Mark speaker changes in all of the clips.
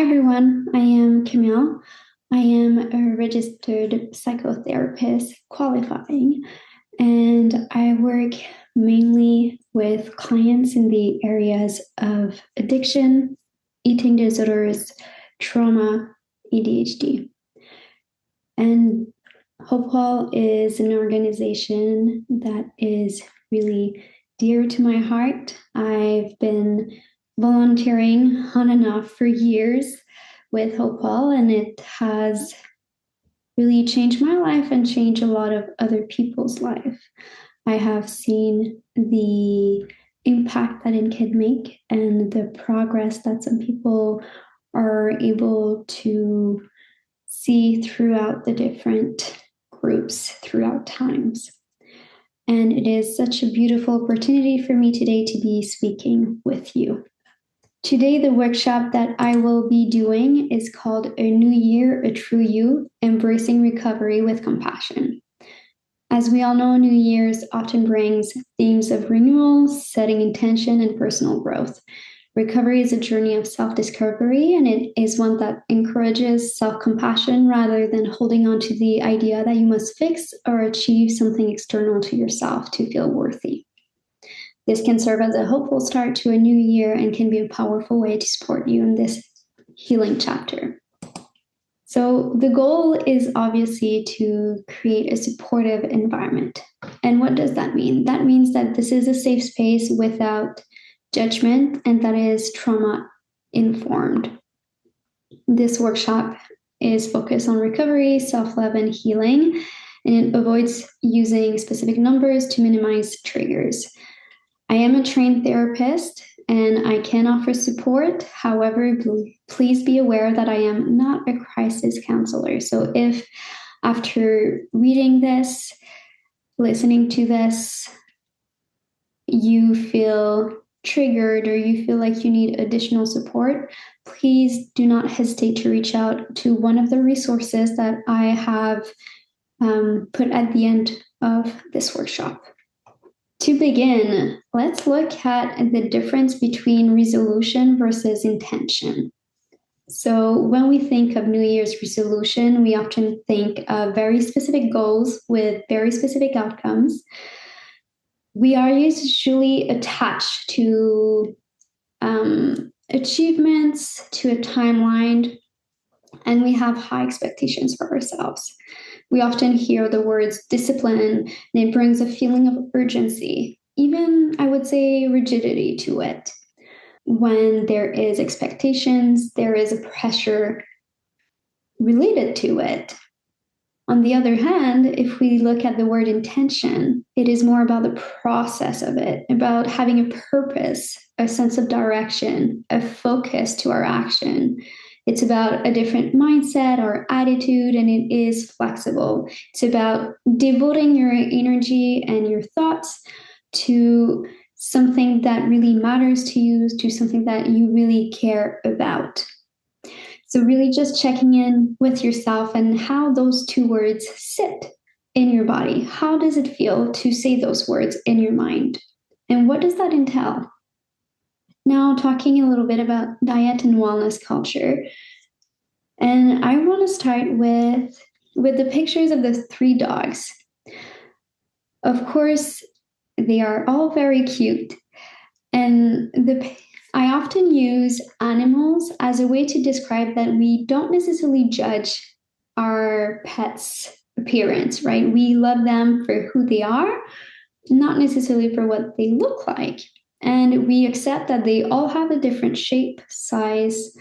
Speaker 1: everyone, I am Camille. I am a registered psychotherapist qualifying, and I work mainly with clients in the areas of addiction, eating disorders, trauma, ADHD. And Hopewell is an organization that is really dear to my heart. I've been volunteering on and off for years with Hopewell, and it has really changed my life and changed a lot of other people's life. I have seen the impact that it can make and the progress that some people are able to see throughout the different groups throughout times. And it is such a beautiful opportunity for me today to be speaking with you. Today, the workshop that I will be doing is called A New Year, A True You, Embracing Recovery with Compassion. As we all know, New Year's often brings themes of renewal, setting intention, and personal growth. Recovery is a journey of self-discovery, and it is one that encourages self-compassion rather than holding on to the idea that you must fix or achieve something external to yourself to feel worthy. This can serve as a hopeful start to a new year and can be a powerful way to support you in this healing chapter. So the goal is obviously to create a supportive environment. And what does that mean? That means that this is a safe space without judgment and that is trauma informed. This workshop is focused on recovery, self-love, and healing, and it avoids using specific numbers to minimize triggers. I am a trained therapist and I can offer support. However, please be aware that I am not a crisis counselor. So if after reading this, listening to this, you feel triggered or you feel like you need additional support, please do not hesitate to reach out to one of the resources that I have put at the end of this workshop. To begin, let's look at the difference between resolution versus intention. So when we think of New Year's resolution, we often think of very specific goals with very specific outcomes. We are usually attached to achievements, to a timeline, and we have high expectations for ourselves. We often hear the words discipline, and it brings a feeling of urgency, even I would say rigidity to it. When there is expectations, there is a pressure related to it. On the other hand, if we look at the word intention, it is more about the process of it, about having a purpose, a sense of direction, a focus to our action. It's about a different mindset or attitude, and it is flexible. It's about devoting your energy and your thoughts to something that really matters to you, to something that you really care about. So really just checking in with yourself and how those two words sit in your body. How does it feel to say those words in your mind? And what does that entail? Now, talking a little bit about diet and wellness culture. And I want to start with the pictures of the three dogs. Of course, they are all very cute. And I often use animals as a way to describe that we don't necessarily judge our pets' appearance, right? We love them for who they are, not necessarily for what they look like. And we accept that they all have a different shape, size,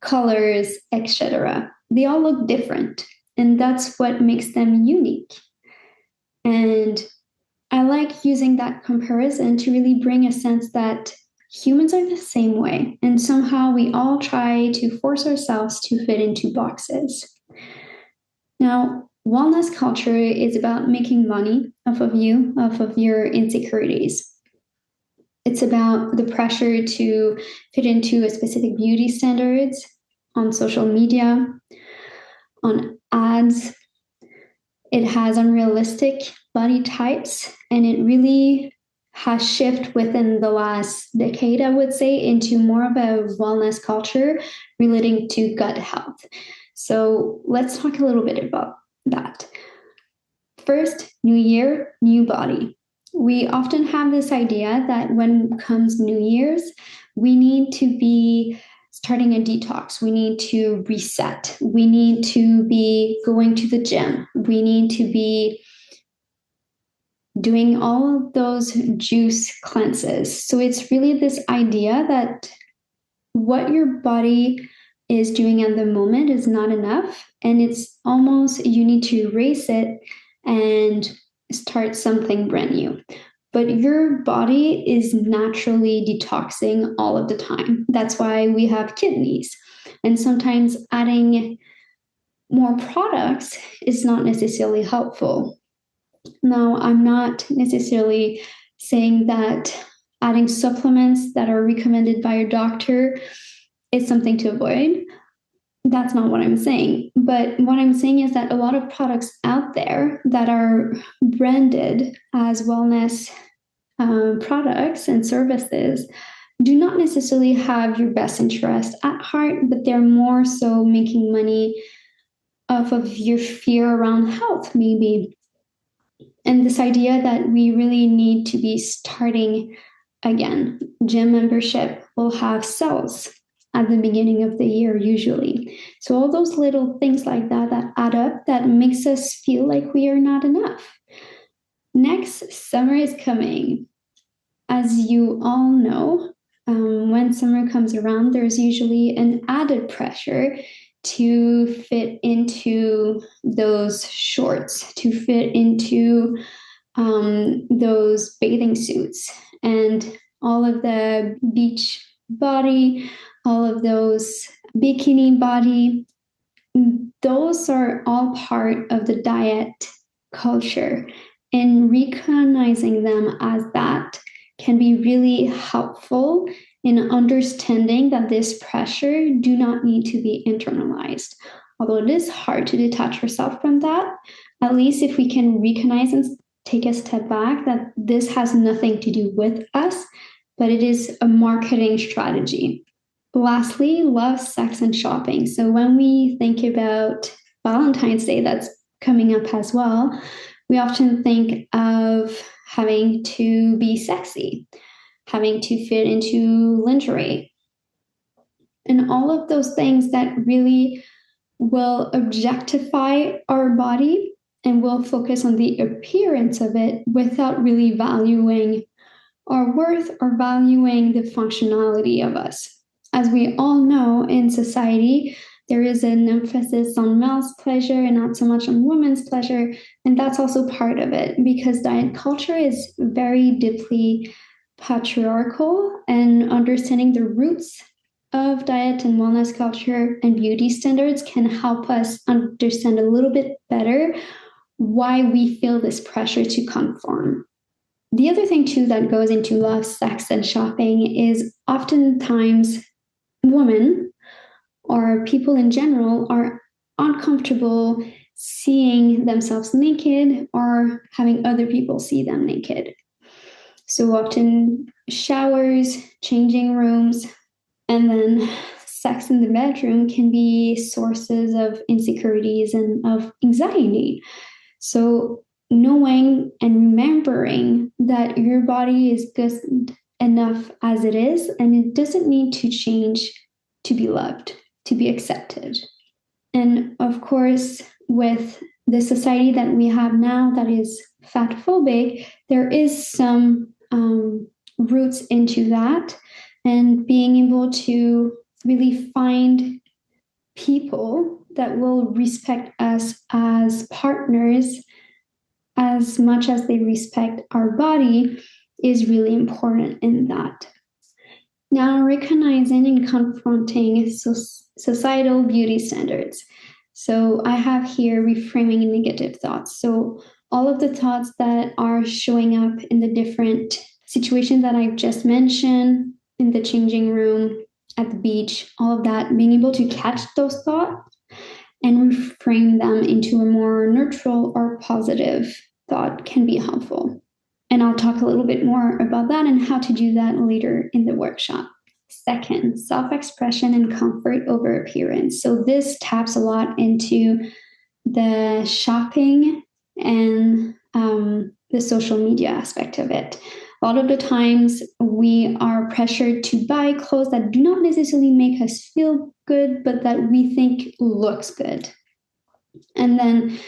Speaker 1: colors, etc. They all look different, and that's what makes them unique. And I like using that comparison to really bring a sense that humans are the same way, and somehow we all try to force ourselves to fit into boxes. Now, wellness culture is about making money off of you, off of your insecurities. It's about the pressure to fit into a specific beauty standards on social media, on ads. It has unrealistic body types, and it really has shifted within the last decade, I would say, into more of a wellness culture relating to gut health. So let's talk a little bit about that. First, new year, new body. We often have this idea that when comes New Year's, we need to be starting a detox. We need to reset. We need to be going to the gym. We need to be doing all of those juice cleanses. So it's really this idea that what your body is doing at the moment is not enough. And it's almost you need to erase it and start something brand new. But your body is naturally detoxing all of the time. That's why we have kidneys. And sometimes adding more products is not necessarily helpful. Now, I'm not necessarily saying that adding supplements that are recommended by your doctor is something to avoid. That's not what I'm saying. But what I'm saying is that a lot of products out there that are branded as wellness products and services do not necessarily have your best interest at heart, but they're more so making money off of your fear around health, maybe. And this idea that we really need to be starting again. Gym membership will have sales at the beginning of the year usually. So all those little things like that that add up that makes us feel like we are not enough. Next, summer is coming. As you all know, when summer comes around, there's usually an added pressure to fit into those shorts, to fit into those bathing suits, and all of the beach body, all of those bikini body. Those are all part of the diet culture, and recognizing them as that can be really helpful in understanding that this pressure do not need to be internalized. Although it is hard to detach yourself from that, at least if we can recognize and take a step back that this has nothing to do with us, but it is a marketing strategy. Lastly, love, sex, and shopping. So when we think about Valentine's Day, that's coming up as well, we often think of having to be sexy, having to fit into lingerie, and all of those things that really will objectify our body and will focus on the appearance of it without really valuing our worth or valuing the functionality of us. As we all know, in society, there is an emphasis on male's pleasure and not so much on women's pleasure. And that's also part of it because diet culture is very deeply patriarchal, and understanding the roots of diet and wellness culture and beauty standards can help us understand a little bit better why we feel this pressure to conform. The other thing too that goes into love, sex, and shopping is oftentimes women or people in general are uncomfortable seeing themselves naked or having other people see them naked. So often showers, changing rooms, and then sex in the bedroom can be sources of insecurities and of anxiety. So knowing and remembering that your body is good enough as it is, and it doesn't need to change to be loved, to be accepted. And of course, with the society that we have now that is fat phobic, there is some roots into that, and being able to really find people that will respect us as partners as much as they respect our body is really important in that. Now, recognizing and confronting societal beauty standards. So I have here reframing negative thoughts. So all of the thoughts that are showing up in the different situations that I've just mentioned, in the changing room, at the beach, all of that, being able to catch those thoughts and reframe them into a more neutral or positive thought can be helpful. And I'll talk a little bit more about that and how to do that later in the workshop. Second, self-expression and comfort over appearance. So this taps a lot into the shopping and the social media aspect of it. A lot of the times we are pressured to buy clothes that do not necessarily make us feel good, but that we think looks good. And then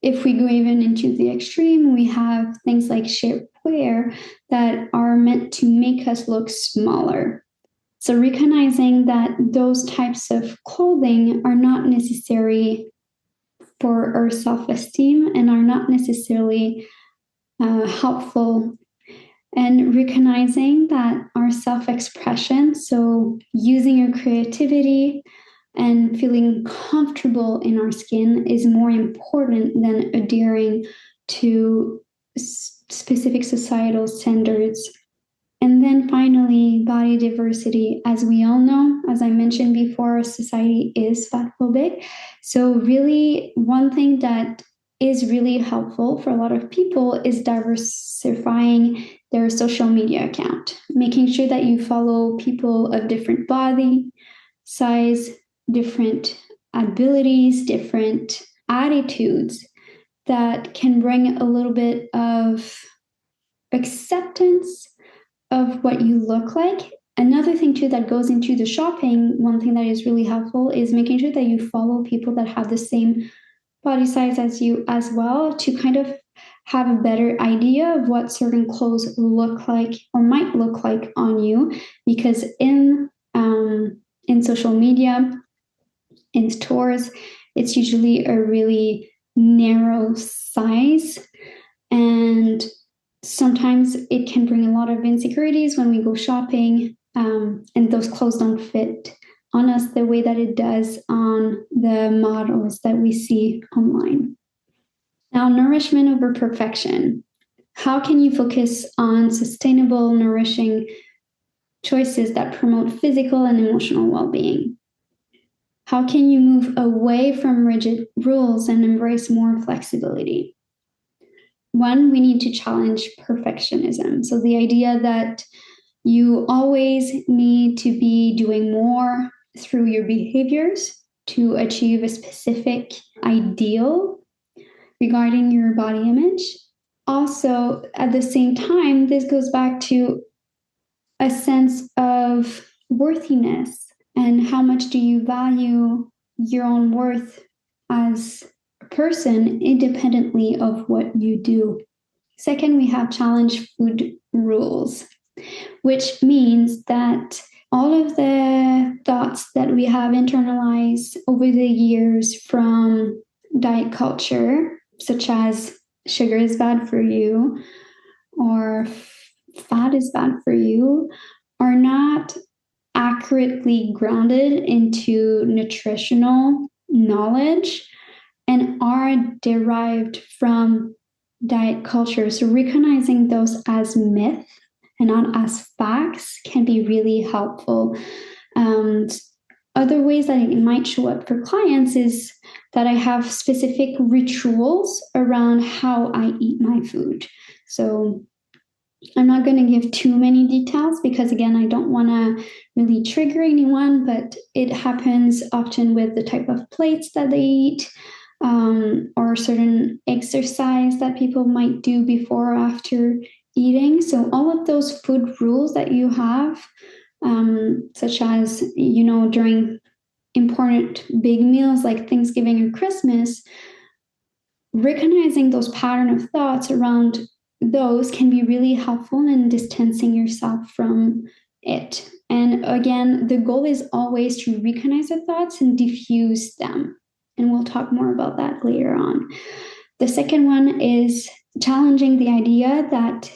Speaker 1: if we go even into the extreme, we have things like shapewear that are meant to make us look smaller. So recognizing that those types of clothing are not necessary for our self-esteem and are not necessarily helpful, and recognizing that our self-expression, so using your creativity and feeling comfortable in our skin, is more important than adhering to specific societal standards. And then finally, body diversity. As we all know, as I mentioned before, society is fatphobic. So really, one thing that is really helpful for a lot of people is diversifying their social media account, making sure that you follow people of different body size, different abilities, different attitudes that can bring a little bit of acceptance of what you look like. Another thing too that goes into the shopping, one thing that is really helpful is making sure that you follow people that have the same body size as you as well, to kind of have a better idea of what certain clothes look like or might look like on you. Because in social media, in stores, it's usually a really narrow size, and sometimes it can bring a lot of insecurities when we go shopping, and those clothes don't fit on us the way that it does on the models that we see online. Now, nourishment over perfection. How can you focus on sustainable, nourishing choices that promote physical and emotional well-being? How can you move away from rigid rules and embrace more flexibility? One, we need to challenge perfectionism. So the idea that you always need to be doing more through your behaviors to achieve a specific ideal regarding your body image. Also, at the same time, this goes back to a sense of worthiness and how much do you value your own worth as a person independently of what you do. Second, we have challenge food rules, which means that all of the thoughts that we have internalized over the years from diet culture, such as sugar is bad for you or fat is bad for you, are not accurately grounded into nutritional knowledge and are derived from diet culture. So recognizing those as myth and not as facts can be really helpful. Other ways that it might show up for clients is that I have specific rituals around how I eat my food. So I'm not going to give too many details because, again, I don't want to really trigger anyone, but it happens often with the type of plates that they eat, or certain exercise that people might do before or after eating. So all of those food rules that you have, such as, during important big meals like Thanksgiving or Christmas, recognizing those pattern of thoughts around those can be really helpful in distancing yourself from it. And again, the goal is always to recognize the thoughts and diffuse them. And we'll talk more about that later on. The second one is challenging the idea that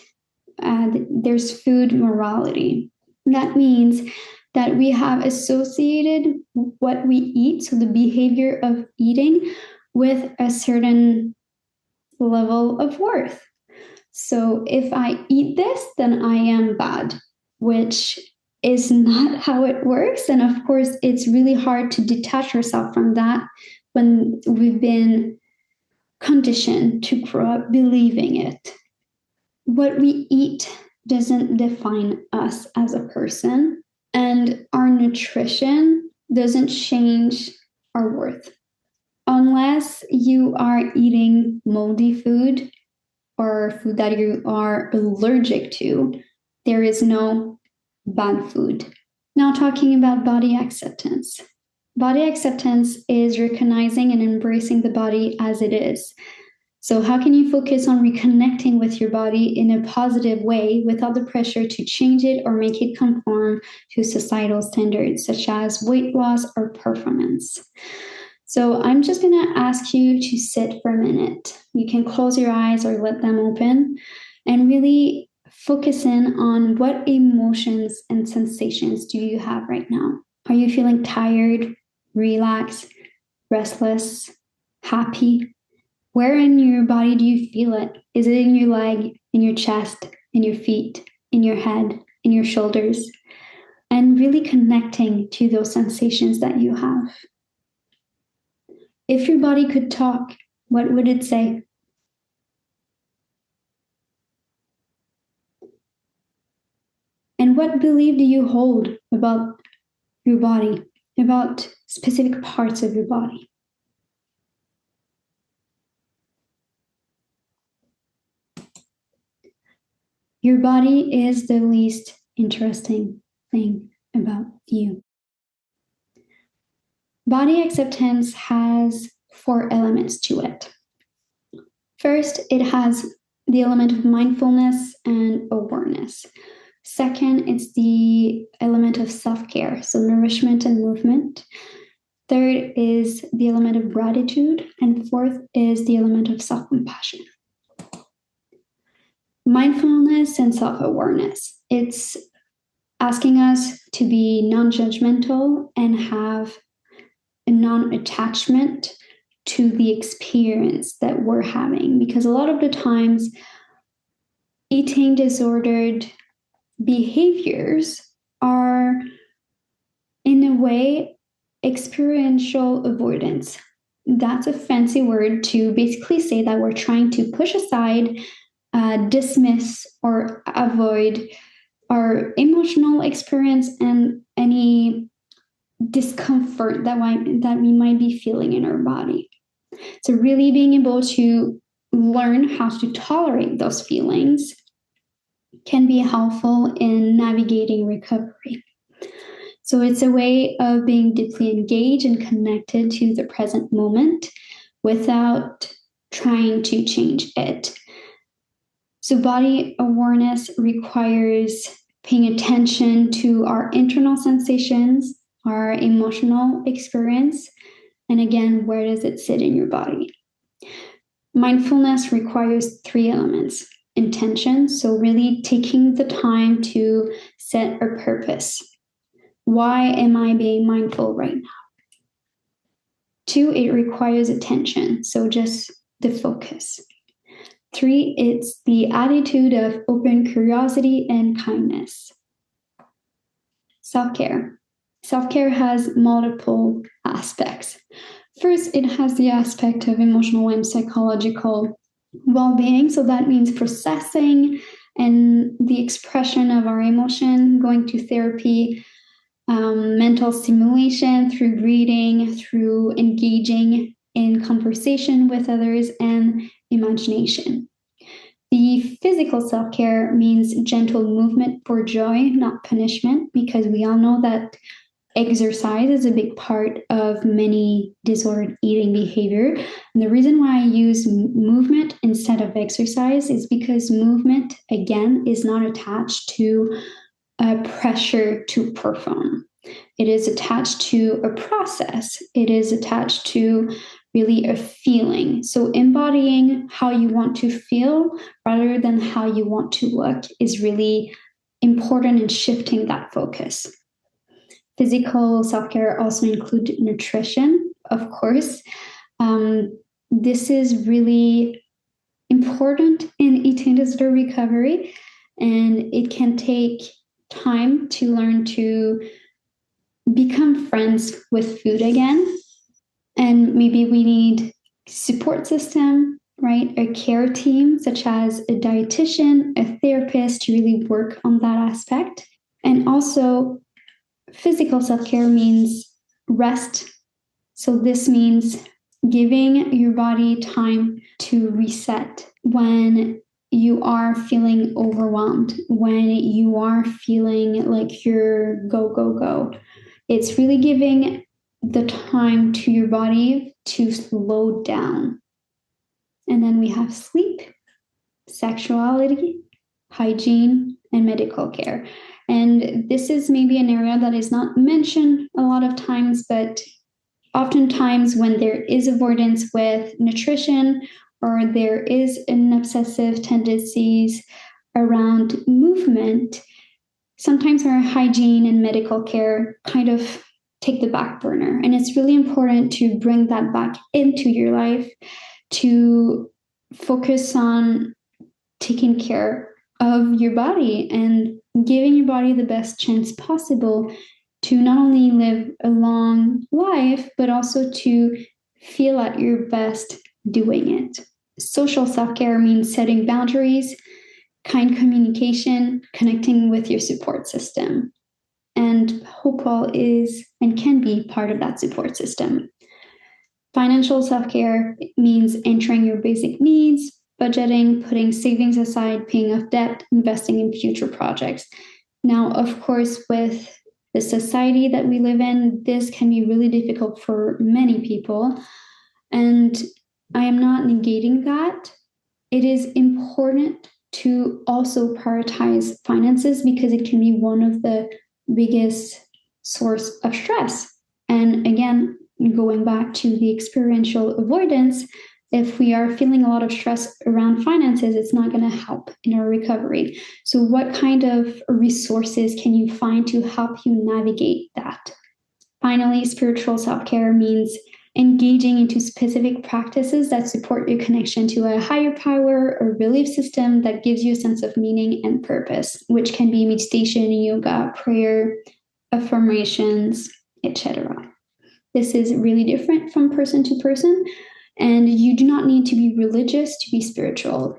Speaker 1: there's food morality. That means that we have associated what we eat, so the behavior of eating, with a certain level of worth. So if I eat this, then I am bad, which is not how it works. And of course, it's really hard to detach yourself from that when we've been conditioned to grow up believing it. what we eat doesn't define us as a person, and our nutrition doesn't change our worth. Unless you are eating moldy food or food that you are allergic to, there is no bad food. Now, talking about body acceptance. Body acceptance is recognizing and embracing the body as it is. So how can you focus on reconnecting with your body in a positive way without the pressure to change it or make it conform to societal standards such as weight loss or performance? So I'm just going to ask you to sit for a minute. You can close your eyes or let them open and really focus in on what emotions and sensations do you have right now. Are you feeling tired, relaxed, restless, happy? Where in your body do you feel it? Is it in your leg, in your chest, in your feet, in your head, in your shoulders? And really connecting to those sensations that you have. If your body could talk, what would it say? And what belief do you hold about your body, about specific parts of your body? Your body is the least interesting thing about you. Body acceptance has 4 elements to it. First, it has the element of mindfulness and awareness. Second, it's the element of self-care, so nourishment and movement. Third is the element of gratitude. And fourth is the element of self-compassion. Mindfulness and self-awareness. It's asking us to be non-judgmental and have a non-attachment to the experience that we're having. Because a lot of the times, eating disordered behaviors are, in a way, experiential avoidance. That's a fancy word to basically say that we're trying to push aside, dismiss, or avoid our emotional experience and any discomfort that we might be feeling in our body. So really being able to learn how to tolerate those feelings can be helpful in navigating recovery. So it's a way of being deeply engaged and connected to the present moment without trying to change it. So body awareness requires paying attention to our internal sensations, our emotional experience, and again, where does it sit in your body? Mindfulness requires 3 elements. Intention, so really taking the time to set a purpose. Why am I being mindful right now? 2, it requires attention, so just the focus. 3, it's the attitude of open curiosity and kindness. Self-care. Self-care has multiple aspects. First, it has the aspect of emotional and psychological well-being. So that means processing and the expression of our emotion, going to therapy, mental stimulation through reading, through engaging in conversation with others, and imagination. The physical self-care means gentle movement for joy, not punishment, because we all know that exercise is a big part of many disordered eating behavior. And the reason why I use movement instead of exercise is because movement, again, is not attached to a pressure to perform. It is attached to a process. It is attached to really a feeling. So embodying how you want to feel rather than how you want to look is really important in shifting that focus. Physical self-care also includes nutrition, of course. This is really important in eating disorder recovery, and it can take time to learn to become friends with food again. And maybe we need support system right? A care team, such as a dietitian, a therapist, to really work on that aspect. And also, physical self-care means rest. So this means giving your body time to reset when you are feeling overwhelmed, when you are feeling like you're go, go, go. It's really giving the time to your body to slow down. And then we have sleep, sexuality, hygiene, and medical care. And this is maybe an area that is not mentioned a lot of times, but oftentimes when there is avoidance with nutrition or there is an obsessive tendencies around movement, sometimes our hygiene and medical care kind of take the back burner. And it's really important to bring that back into your life, to focus on taking care of your body and giving your body the best chance possible to not only live a long life, but also to feel at your best doing it. Social self-care means setting boundaries, kind communication, connecting with your support system. And Hopewell is and can be part of that support system. Financial self-care means entering your basic needs, budgeting, putting savings aside, paying off debt, investing in future projects. Now, of course, with the society that we live in, this can be really difficult for many people. And I am not negating that. It is important to also prioritize finances because it can be one of the biggest source of stress. And again, going back to the experiential avoidance, if we are feeling a lot of stress around finances, it's not going to help in our recovery. So what kind of resources can you find to help you navigate that? Finally, spiritual self-care means engaging into specific practices that support your connection to a higher power or belief system that gives you a sense of meaning and purpose, which can be meditation, yoga, prayer, affirmations, etc. This is really different from person to person, and you do not need to be religious to be spiritual.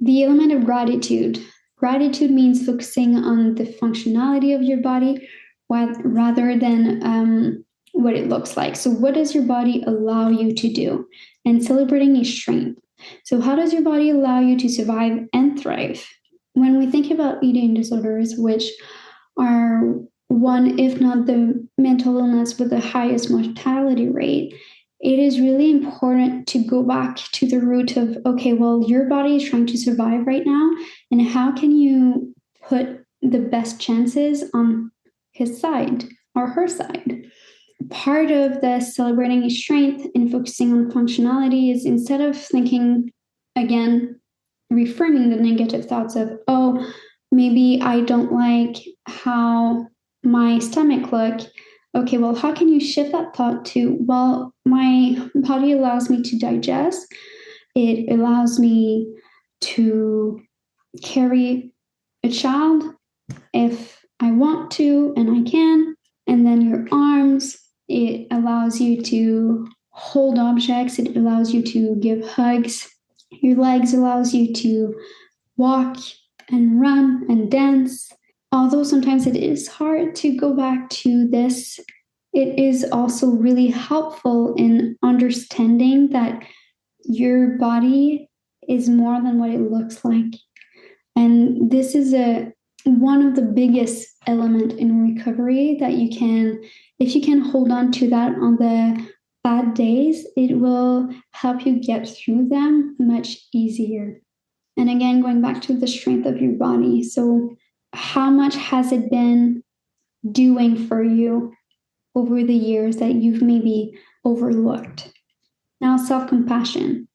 Speaker 1: The element of gratitude. Gratitude means focusing on the functionality of your body rather than what it looks like. So what does your body allow you to do? And celebrating your strength. So how does your body allow you to survive and thrive? When we think about eating disorders, which are one, if not the mental illness with the highest mortality rate, it is really important to go back to the root of, okay, well, your body is trying to survive right now, and how can you put the best chances on his side or her side? Part of the celebrating his strength and focusing on functionality is, instead of thinking, again, reframing the negative thoughts of, oh, maybe I don't like how my stomach look. Okay, well, how can you shift that thought to, well, my body allows me to digest. It allows me to carry a child if I want to and I can. And then your arms, it allows you to hold objects. It allows you to give hugs. Your legs allows you to walk and run and dance. Although sometimes it is hard to go back to this, it is also really helpful in understanding that your body is more than what it looks like. And this is one of the biggest element in recovery that you can, if you can hold on to that on the bad days, it will help you get through them much easier. And again, going back to the strength of your body. So how much has it been doing for you over the years that you've maybe overlooked? Now, self-compassion.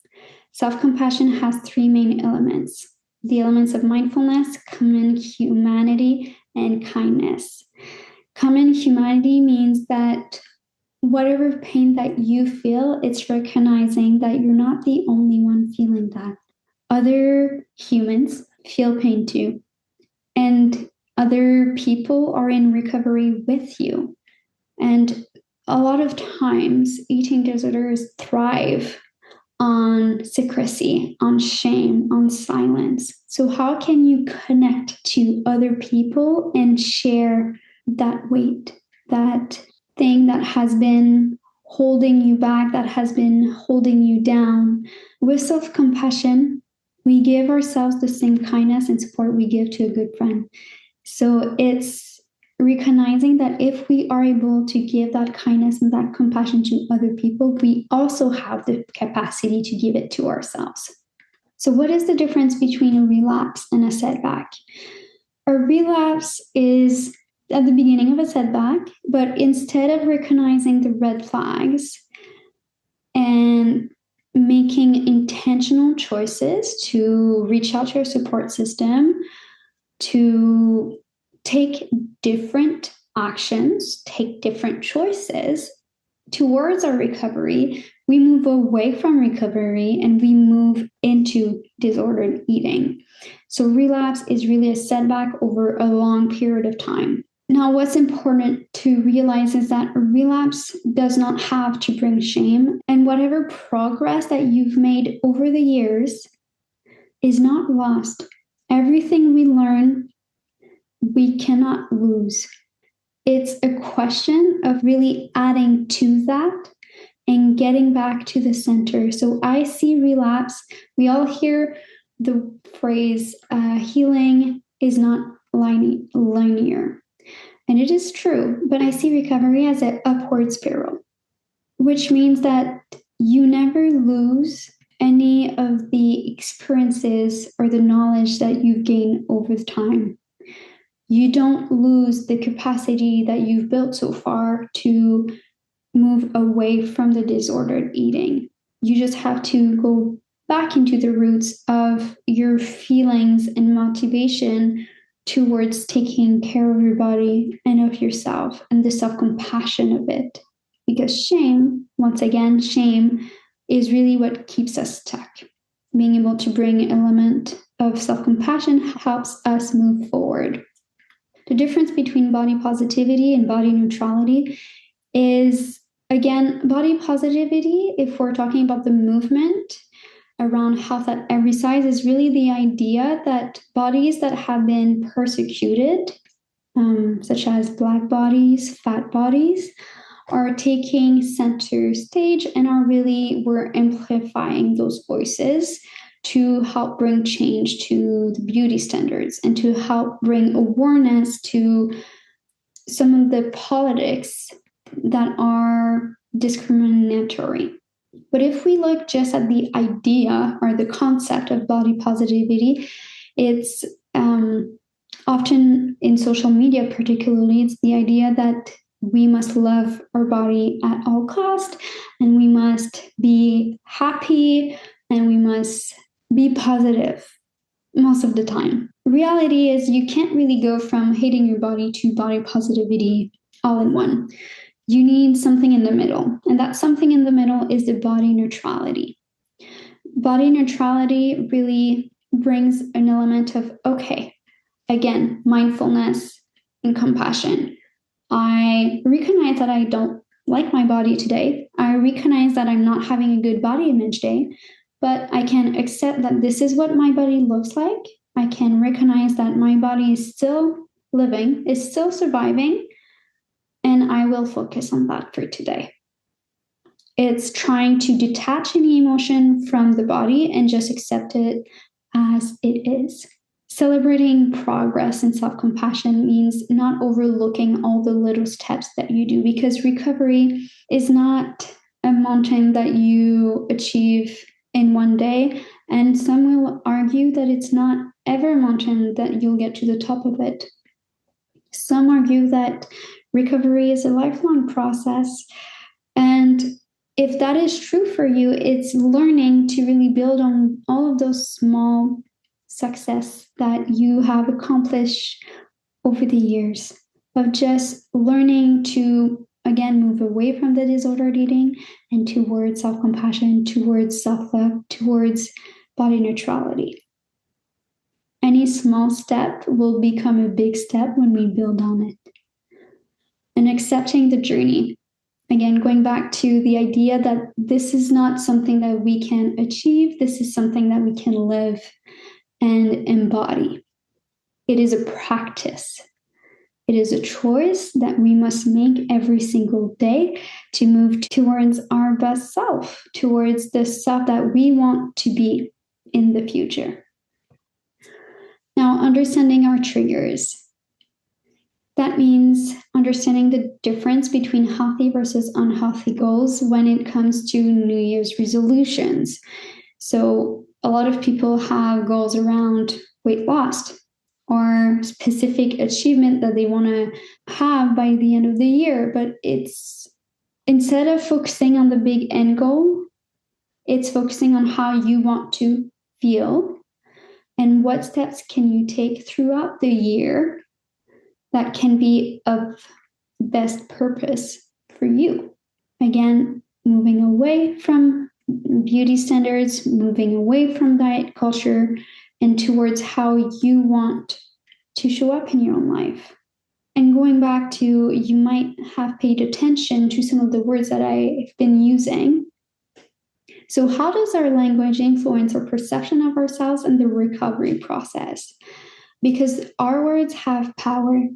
Speaker 1: Self-compassion has three main elements: the elements of mindfulness, common humanity, and kindness. Common humanity means that whatever pain that you feel, it's recognizing that you're not the only one feeling that. Other humans feel pain too. And other people are in recovery with you. And a lot of times, eating disorders thrive on secrecy, on shame, on silence. So how can you connect to other people and share that weight, that thing that has been holding you back, that has been holding you down? With self-compassion, we give ourselves the same kindness and support we give to a good friend. So it's recognizing that if we are able to give that kindness and that compassion to other people, we also have the capacity to give it to ourselves. So what is the difference between a relapse and a setback? A relapse is at the beginning of a setback, but instead of recognizing the red flags and making intentional choices to reach out to your support system, to take different actions, take different choices towards our recovery, we move away from recovery and we move into disordered eating. So relapse is really a setback over a long period of time. Now, what's important to realize is that a relapse does not have to bring shame, and whatever progress that you've made over the years is not lost. Everything we learn, we cannot lose. It's a question of really adding to that and getting back to the center. So I see relapse. We all hear the phrase, healing is not linear. And it is true, but I see recovery as an upward spiral, which means that you never lose any of the experiences or the knowledge that you've gained over time. You don't lose the capacity that you've built so far to move away from the disordered eating. You just have to go back into the roots of your feelings and motivation towards taking care of your body and of yourself and the self-compassion of it. Because shame, once again, shame is really what keeps us stuck. Being able to bring an element of self-compassion helps us move forward. The difference between body positivity and body neutrality is, again, body positivity, if we're talking about the movement around health at every size, is really the idea that bodies that have been persecuted, such as Black bodies, fat bodies, are taking center stage and we're amplifying those voices to help bring change to the beauty standards and to help bring awareness to some of the politics that are discriminatory. But if we look just at the idea or the concept of body positivity, it's often in social media particularly, it's the idea that we must love our body at all cost, and we must be happy, and we must be positive most of the time. Reality is you can't really go from hating your body to body positivity all in one. You need something in the middle, and that something in the middle is the body neutrality. Body neutrality really brings an element of, okay, again, mindfulness and compassion. I recognize that I don't like my body today. I recognize that I'm not having a good body image day, but I can accept that this is what my body looks like. I can recognize that my body is still living, is still surviving, and I will focus on that for today. It's trying to detach any emotion from the body and just accept it as it is. Celebrating progress and self-compassion means not overlooking all the little steps that you do, because recovery is not a mountain that you achieve in one day. And some will argue that it's not ever a mountain that you'll get to the top of it. Some argue that recovery is a lifelong process. And if that is true for you, it's learning to really build on all of those small success that you have accomplished over the years, of just learning to, again, move away from the disordered eating and towards self-compassion, towards self-love, towards body neutrality. Any small step will become a big step when we build on it. And accepting the journey. Again, going going back to the idea that this is not something that we can achieve. This is something that we can live and embody. It is a practice. It is a choice that we must make every single day to move towards our best self, towards the self that we want to be in the future. Now, understanding our triggers. That means understanding the difference between healthy versus unhealthy goals when it comes to New Year's resolutions. So a lot of people have goals around weight loss or specific achievement that they want to have by the end of the year. But it's instead of focusing on the big end goal, it's focusing on how you want to feel and what steps can you take throughout the year that can be of best purpose for you. Again, moving away from beauty standards, moving away from diet culture, and towards how you want to show up in your own life. And going back to, you might have paid attention to some of the words that I've been using. So how does our language influence our perception of ourselves and the recovery process? Because our words have power,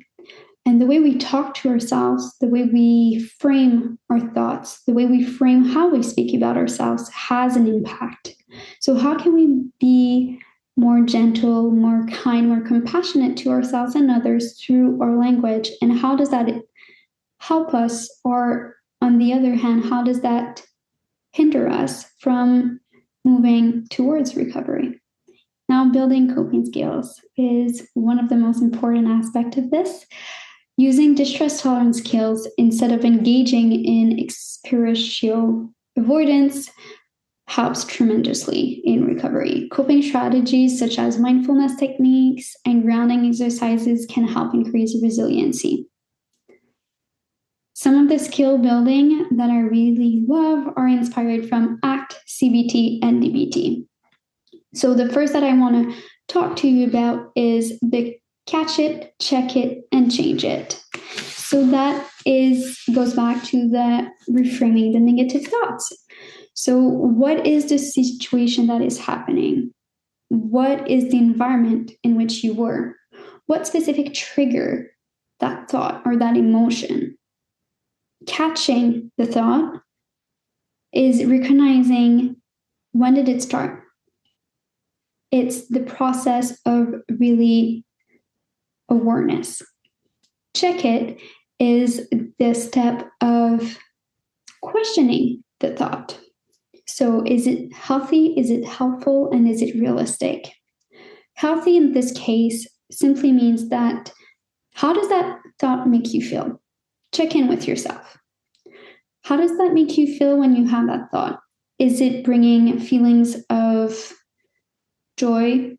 Speaker 1: and the way we talk to ourselves, the way we frame our thoughts, the way we frame how we speak about ourselves has an impact. So how can we be more gentle, more kind, more compassionate to ourselves and others through our language? And how does that help us? Or on the other hand, how does that hinder us from moving towards recovery? Now, building coping skills is one of the most important aspects of this. Using distress tolerance skills instead of engaging in experiential avoidance helps tremendously in recovery. Coping strategies such as mindfulness techniques and grounding exercises can help increase resiliency. Some of the skill building that I really love are inspired from ACT, CBT, and DBT. So the first that I want to talk to you about is the catch it, check it, and change it. So that goes back to the reframing the negative thoughts. So what is the situation that is happening? What is the environment in which you were? What specific trigger that thought or that emotion? Catching the thought is recognizing when did it start. It's the process of really awareness. Check it is the step of questioning the thought. So is it healthy? Is it helpful? And is it realistic? Healthy in this case simply means that how does that thought make you feel? Check in with yourself. How does that make you feel when you have that thought? Is it bringing feelings of joy,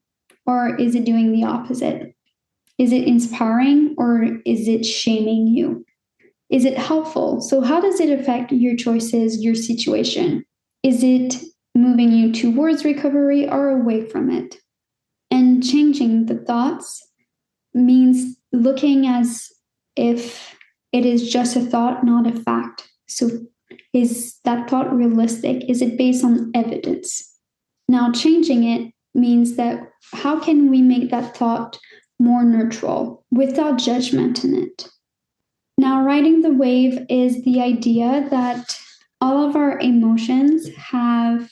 Speaker 1: or is it doing the opposite? Is it inspiring, or is it shaming you? Is it helpful? So how does it affect your choices, your situation? Is it moving you towards recovery or away from it? And changing the thoughts means looking as if it is just a thought, not a fact. So is that thought realistic? Is it based on evidence? Now, changing it means that how can we make that thought more neutral without judgment in it? Now, riding the wave is the idea that all of our emotions have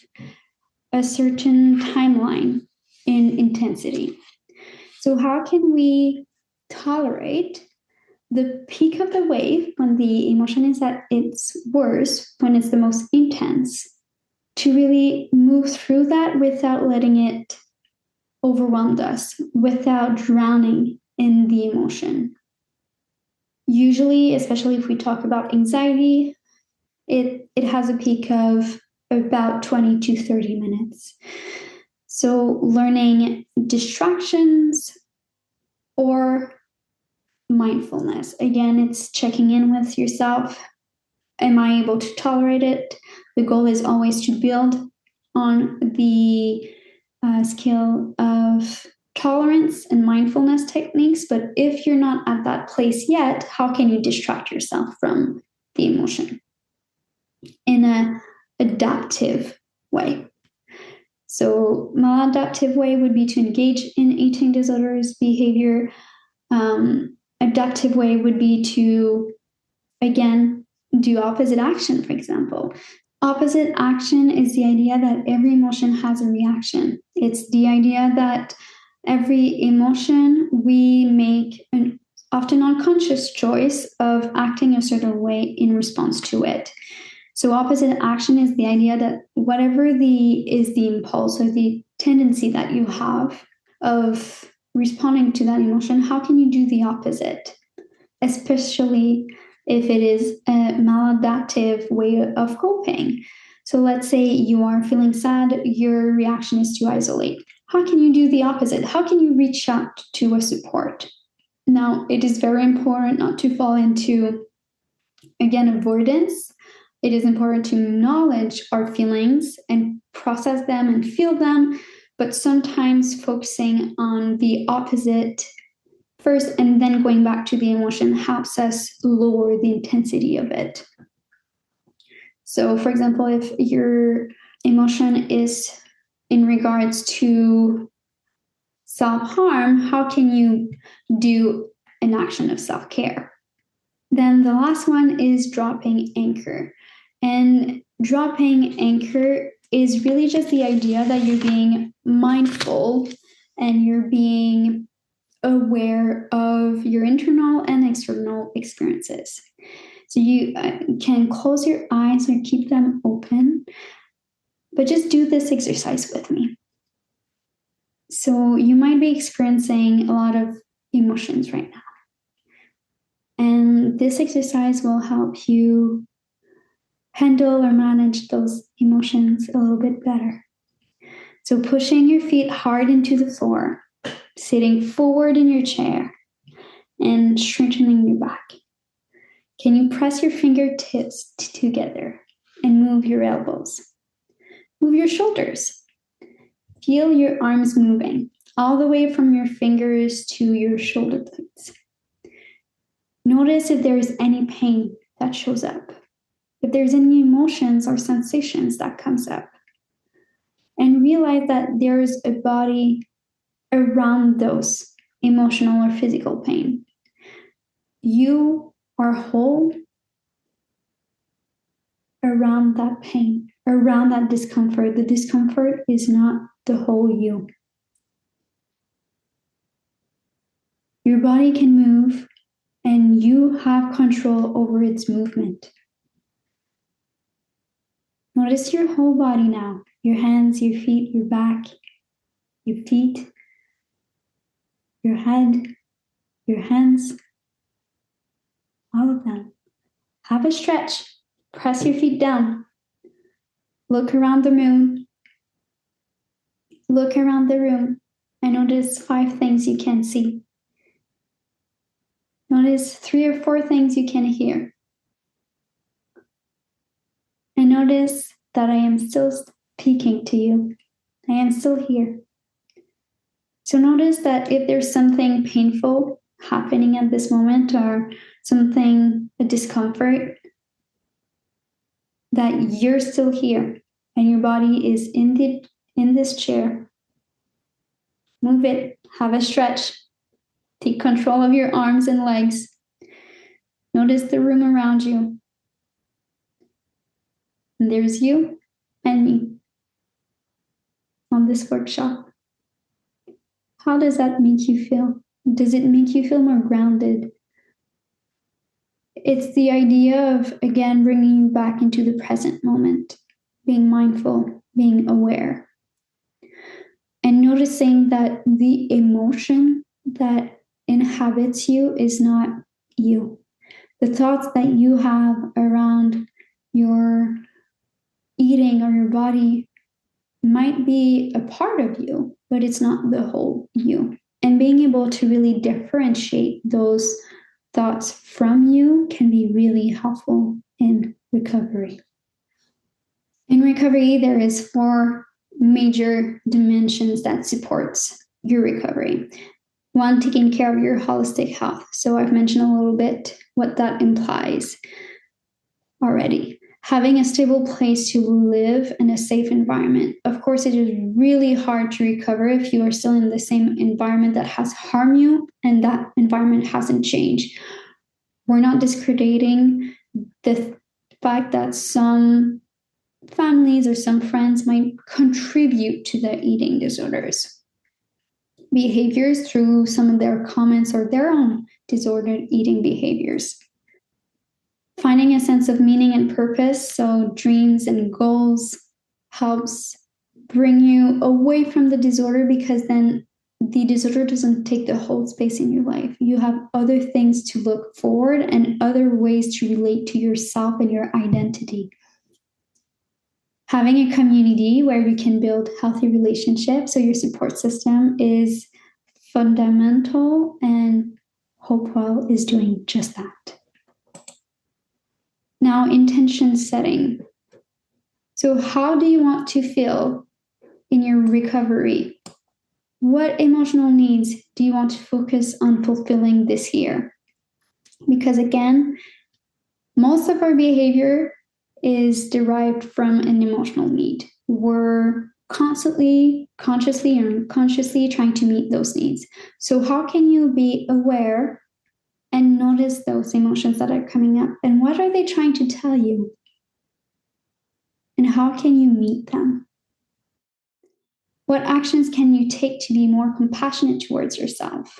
Speaker 1: a certain timeline in intensity. So how can we tolerate the peak of the wave when the emotion is at its worst, when it's the most intense, to really move through that without letting it overwhelm us, without drowning in the emotion? Usually, especially if we talk about anxiety, it has a peak of about 20 to 30 minutes. So learning distractions or mindfulness. Again, it's checking in with yourself. Am I able to tolerate it? The goal is always to build on the skill of tolerance and mindfulness techniques. But if you're not at that place yet, how can you distract yourself from the emotion? in an adaptive way. So maladaptive way would be to engage in eating disorders behavior. Adaptive way would be to, again, do opposite action, for example. Opposite action is the idea that every emotion has a reaction. It's the idea that every emotion we make an often unconscious choice of acting a certain way in response to it. So opposite action is the idea that whatever is the impulse or the tendency that you have of responding to that emotion, how can you do the opposite? Especially if it is a maladaptive way of coping. So let's say you are feeling sad, your reaction is to isolate. How can you do the opposite? How can you reach out to a support? Now, it is very important not to fall into, again, avoidance. It is important to acknowledge our feelings and process them and feel them, but sometimes focusing on the opposite first and then going back to the emotion helps us lower the intensity of it. So, for example, if your emotion is in regards to self-harm, how can you do an action of self-care? Then the last one is dropping anchor. And dropping anchor is really just the idea that you're being mindful and you're being aware of your internal and external experiences. So you can close your eyes or keep them open, but just do this exercise with me. So you might be experiencing a lot of emotions right now. And this exercise will help you handle or manage those emotions a little bit better. So pushing your feet hard into the floor, sitting forward in your chair, and strengthening your back. Can you press your fingertips together and move your elbows? Move your shoulders. Feel your arms moving all the way from your fingers to your shoulder blades. Notice if there is any pain that shows up, if there's any emotions or sensations that comes up. And realize that there is a body around those emotional or physical pain. You are whole around that pain, around that discomfort. The discomfort is not the whole you. Your body can move and you have control over its movement. Notice your whole body now, your hands, your feet, your back, your feet, your head, your hands, all of them. Have a stretch. Press your feet down. Look around the room. Look around the room and notice 5 things you can see. Notice 3 or 4 things you can hear. And notice that I am still speaking to you. I am still here. So notice that if there's something painful happening at this moment or something, a discomfort, that you're still here and your body is in this chair. Move it, have a stretch, take control of your arms and legs. Notice the room around you. And there's you and me on this workshop. How does that make you feel? Does it make you feel more grounded? It's the idea of, again, bringing you back into the present moment, being mindful, being aware, and noticing that the emotion that inhabits you is not you. The thoughts that you have around your eating or your body might be a part of you, but it's not the whole you. And being able to really differentiate those thoughts from you can be really helpful in recovery. In recovery, there is 4 major dimensions that supports your recovery. 1, taking care of your holistic health. So I've mentioned a little bit what that implies already. having a stable place to live and a safe environment. Of course, it is really hard to recover if you are still in the same environment that has harmed you and that environment hasn't changed. We're not discrediting the fact that some families or some friends might contribute to the eating disorders behaviors through some of their comments or their own disordered eating behaviors. Finding a sense of meaning and purpose, so dreams and goals, helps bring you away from the disorder, because then the disorder doesn't take the whole space in your life. You have other things to look forward and other ways to relate to yourself and your identity. Having a community where you can build healthy relationships, so your support system, is fundamental, and Hopewell is doing just that. Now, intention setting. So how do you want to feel in your recovery? What emotional needs do you want to focus on fulfilling this year? Because again, most of our behavior is derived from an emotional need. We're constantly, consciously or unconsciously trying to meet those needs. So how can you be aware and notice those emotions that are coming up? And what are they trying to tell you? And how can you meet them? What actions can you take to be more compassionate towards yourself?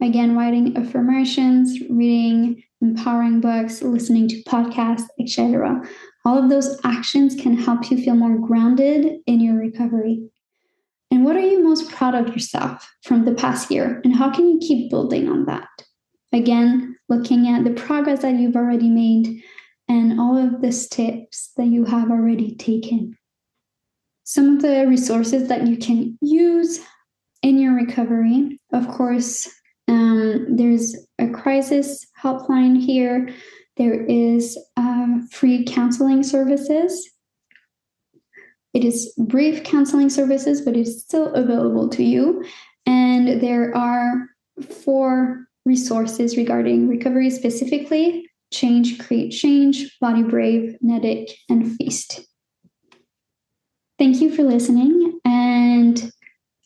Speaker 1: Again, writing affirmations, reading empowering books, listening to podcasts, etc. All of those actions can help you feel more grounded in your recovery. And what are you most proud of yourself from the past year? And how can you keep building on that? Again, looking at the progress that you've already made and all of the steps that you have already taken. Some of the resources that you can use in your recovery, of course, there's a crisis helpline here. There is free counseling services. It is brief counseling services, but it's still available to you. And there are 4 resources regarding recovery specifically: Change, Create Change, Body Brave, Nedic, and Feast. Thank you for listening. And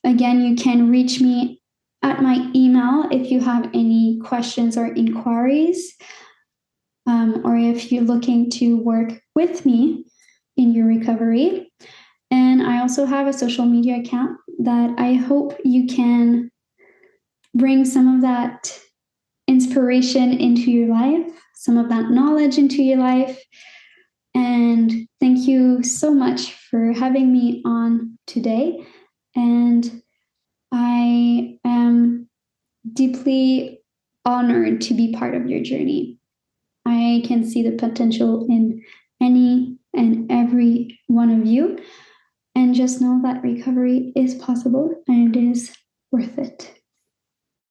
Speaker 1: again, you can reach me at my email if you have any questions or inquiries, or if you're looking to work with me in your recovery. And I also have a social media account that I hope you can bring some of that inspiration into your life, some of that knowledge into your life. And thank you so much for having me on today. And I am deeply honored to be part of your journey. I can see the potential in any and every one of you. And just know that recovery is possible and it is worth it.